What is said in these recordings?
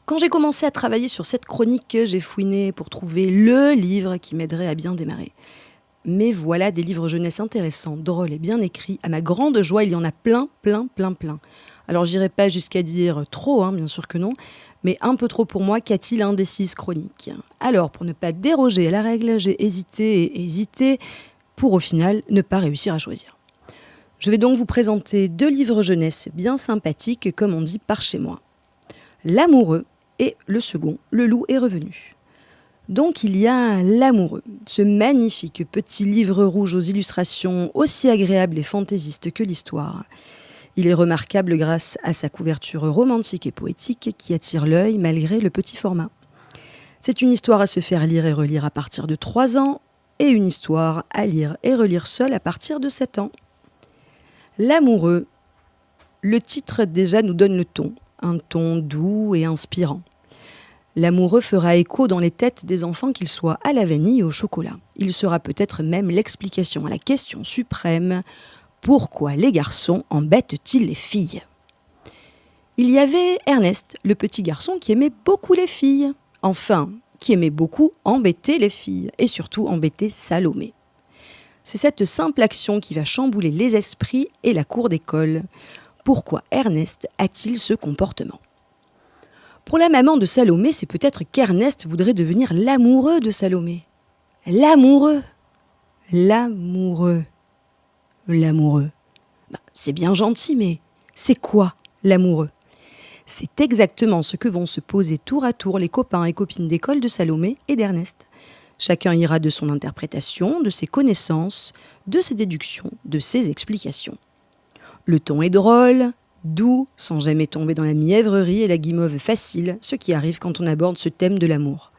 Quand j'ai commencé à travailler sur cette chronique, j'ai fouiné pour trouver le livre qui m'aiderait à bien démarrer. Mais voilà des livres jeunesse intéressants, drôles et bien écrits. À ma grande joie, il y en a plein, plein, plein, plein. Alors j'irai pas jusqu'à dire trop, bien sûr que non, mais un peu trop pour moi, qu'a-t-il indécise chronique. Alors pour ne pas déroger à la règle, j'ai hésité et hésité pour au final ne pas réussir à choisir. Je vais donc vous présenter 2 livres jeunesse bien sympathiques, comme on dit par chez moi. L'amoureux et le second, Le loup est revenu. Donc il y a L'amoureux, ce magnifique petit livre rouge aux illustrations aussi agréables et fantaisistes que l'histoire. Il est remarquable grâce à sa couverture romantique et poétique qui attire l'œil malgré le petit format. C'est une histoire à se faire lire et relire à partir de 3 ans et une histoire à lire et relire seule à partir de 7 ans. L'amoureux, le titre déjà nous donne le ton, un ton doux et inspirant. L'amoureux fera écho dans les têtes des enfants, qu'ils soient à la vanille ou au chocolat. Il sera peut-être même l'explication à la question suprême: pourquoi les garçons embêtent-ils les filles ? Il y avait Ernest, le petit garçon qui aimait beaucoup les filles. Enfin, qui aimait beaucoup embêter les filles, et surtout embêter Salomé. C'est cette simple action qui va chambouler les esprits et la cour d'école. Pourquoi Ernest a-t-il ce comportement ? Pour la maman de Salomé, c'est peut-être qu'Ernest voudrait devenir l'amoureux de Salomé. L'amoureux. L'amoureux. L'amoureux. C'est bien gentil, mais c'est quoi l'amoureux ? C'est exactement ce que vont se poser tour à tour les copains et copines d'école de Salomé et d'Ernest. Chacun ira de son interprétation, de ses connaissances, de ses déductions, de ses explications. Le ton est drôle, doux, sans jamais tomber dans la mièvrerie et la guimauve facile, ce qui arrive quand on aborde ce thème de l'amour.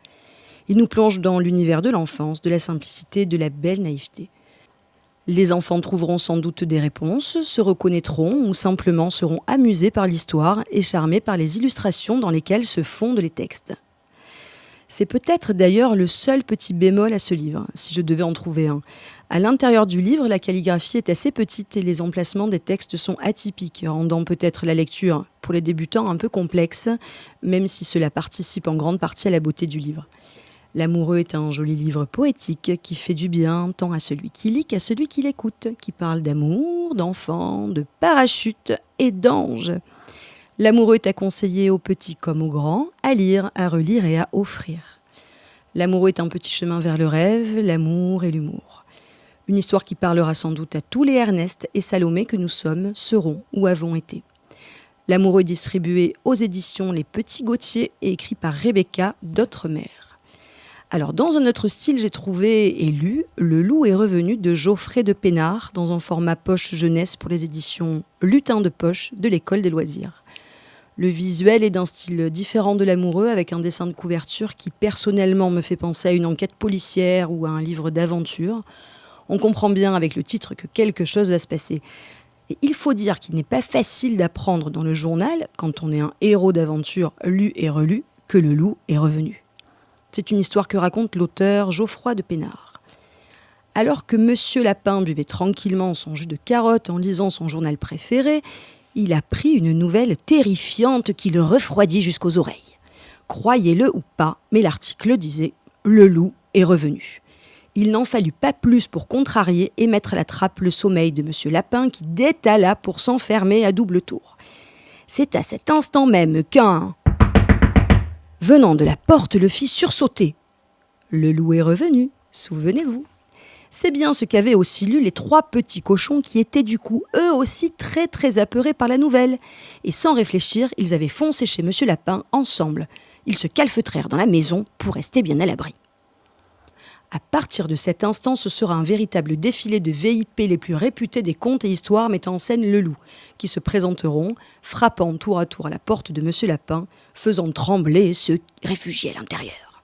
Il nous plonge dans l'univers de l'enfance, de la simplicité, de la belle naïveté. Les enfants trouveront sans doute des réponses, se reconnaîtront ou simplement seront amusés par l'histoire et charmés par les illustrations dans lesquelles se fondent les textes. C'est peut-être d'ailleurs le seul petit bémol à ce livre, si je devais en trouver un. À l'intérieur du livre, la calligraphie est assez petite et les emplacements des textes sont atypiques, rendant peut-être la lecture, pour les débutants, un peu complexe, même si cela participe en grande partie à la beauté du livre. L'amoureux est un joli livre poétique qui fait du bien tant à celui qui lit qu'à celui qui l'écoute, qui parle d'amour, d'enfants, de parachutes et d'anges. L'amoureux est à conseiller aux petits comme aux grands, à lire, à relire et à offrir. L'amoureux est un petit chemin vers le rêve, l'amour et l'humour. Une histoire qui parlera sans doute à tous les Ernest et Salomé que nous sommes, serons ou avons été. L'amoureux est distribué aux éditions Les Petits Gauthier et écrit par Rebecca d'Outremer. Alors, dans un autre style, j'ai trouvé et lu Le loup est revenu de Geoffrey de Pénard dans un format poche jeunesse pour les éditions Lutin de poche de l'École des loisirs. Le visuel est d'un style différent de l'amoureux, avec un dessin de couverture qui personnellement me fait penser à une enquête policière ou à un livre d'aventure. On comprend bien avec le titre que quelque chose va se passer. Et il faut dire qu'il n'est pas facile d'apprendre dans le journal, quand on est un héros d'aventure lu et relu, que le loup est revenu. C'est une histoire que raconte l'auteur Geoffroy de Pénard. Alors que Monsieur Lapin buvait tranquillement son jus de carotte en lisant son journal préféré, il a pris une nouvelle terrifiante qui le refroidit jusqu'aux oreilles. Croyez-le ou pas, mais l'article disait « Le loup est revenu ». Il n'en fallut pas plus pour contrarier et mettre à la trappe le sommeil de Monsieur Lapin qui détala pour s'enfermer à double tour. C'est à cet instant même qu'un venant de la porte le fit sursauter. Le loup est revenu, souvenez-vous. C'est bien ce qu'avaient aussi lu les 3 petits cochons qui étaient du coup eux aussi très très apeurés par la nouvelle. Et sans réfléchir, ils avaient foncé chez Monsieur Lapin ensemble. Ils se calfeutrèrent dans la maison pour rester bien à l'abri. À partir de cet instant, ce sera un véritable défilé de VIP les plus réputés des contes et histoires mettant en scène le loup, qui se présenteront, frappant tour à tour à la porte de Monsieur Lapin, faisant trembler ceux réfugiés à l'intérieur.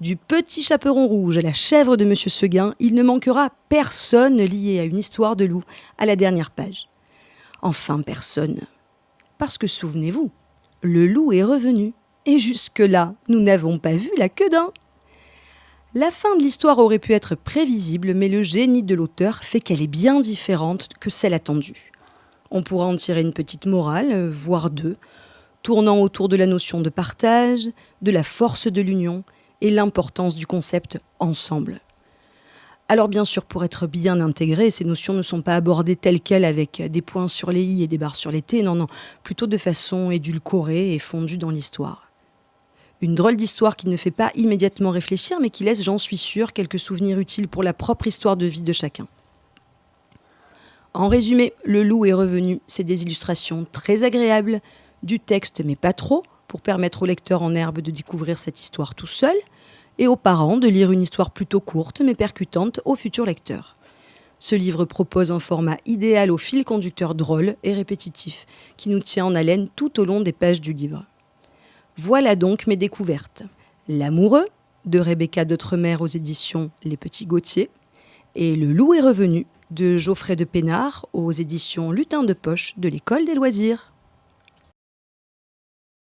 Du petit chaperon rouge à la chèvre de Monsieur Seguin, il ne manquera personne lié à une histoire de loup à la dernière page. Enfin personne. Parce que souvenez-vous, le loup est revenu, et jusque-là, nous n'avons pas vu la queue d'un. La fin de l'histoire aurait pu être prévisible, mais le génie de l'auteur fait qu'elle est bien différente que celle attendue. On pourra en tirer une petite morale, voire 2. tournant autour de la notion de partage, de la force de l'union et l'importance du concept ensemble. Alors bien sûr, pour être bien intégrées, ces notions ne sont pas abordées telles quelles avec des points sur les i et des barres sur les t, non, plutôt de façon édulcorée et fondue dans l'histoire. Une drôle d'histoire qui ne fait pas immédiatement réfléchir, mais qui laisse, j'en suis sûre, quelques souvenirs utiles pour la propre histoire de vie de chacun. En résumé, Le Loup est revenu, c'est des illustrations très agréables, du texte mais pas trop, pour permettre au lecteur en herbe de découvrir cette histoire tout seul, et aux parents de lire une histoire plutôt courte mais percutante aux futurs lecteurs. Ce livre propose un format idéal au fil conducteur drôle et répétitif, qui nous tient en haleine tout au long des pages du livre. Voilà donc mes découvertes. L'amoureux, de Rebecca D'autremer aux éditions Les Petits Gauthier, et Le Loup est revenu, de Geoffrey de Pénard aux éditions Lutin de Poche de l'École des loisirs.